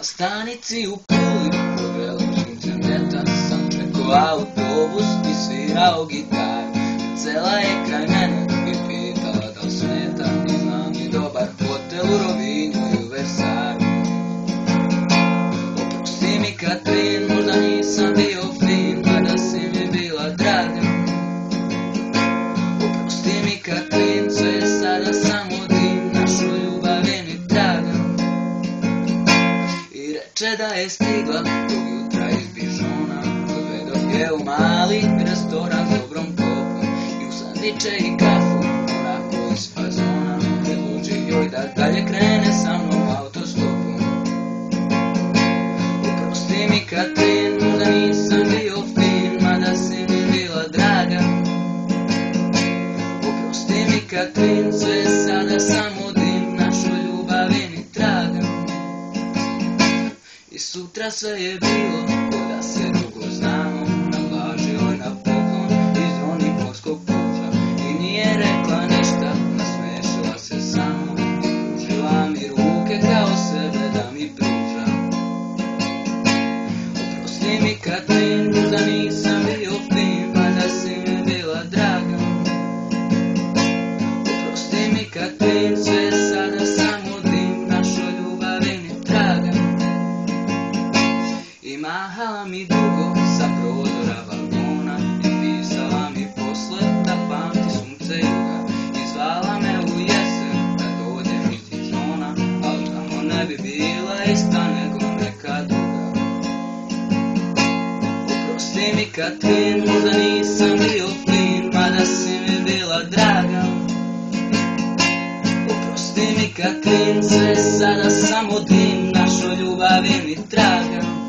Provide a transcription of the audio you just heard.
Na stanici u Puli kod velikog incidenta sam čekao autobus i svirao gitaru. Cela je kraj mene i pitala da li smeta i znam i dobar hotel u Rovinju i u Versaru. Oprosti mi Katrin, možda nisam bio fin, mada si mi bila draga. Oprosti mi Katrin, sve je sada samo dim, našoj ljubavi mi traga. I reče da je stigla tog jutra iz Bižona, dovedoh je u mali restoran s dobrom kopom i u sandviče i kafu, onako iz fazona. Predložih joj da dalje krene sa mnom autostopom. Oprosti mi Katrin, možda nisam bio fin, mada si mi bila draga. Oprosti mi Katrin, sve je sada samo dim, našoj ljubavi mi traga. I sutra sve je bilo, ko da se dugo znamo, na plaži joj na poklon izvoni morskog puža. I nije rekla ništa, nasmešila se samo i pružila mi ruke kao sebe da mi pruža. Oprosti mi Katrin, možda nisam bio fin, mada si mi bila draga. Oprosti mi Katrin, sve je sada samo dim, našoj ljubavi mi traga. I mahala mi dugo sa prozora vagona i pisala mi posle da pamti sunce juga. I zvala me u jesen da dođem iz Dižona, ali tamo ne bi bila ista nego neka druga. Oprosti mi Katrin, možda nisam bio fin, mada si mi bila draga. Oprosti mi Katrin, sve je sada samo dim, našoj ljubavi mi traga.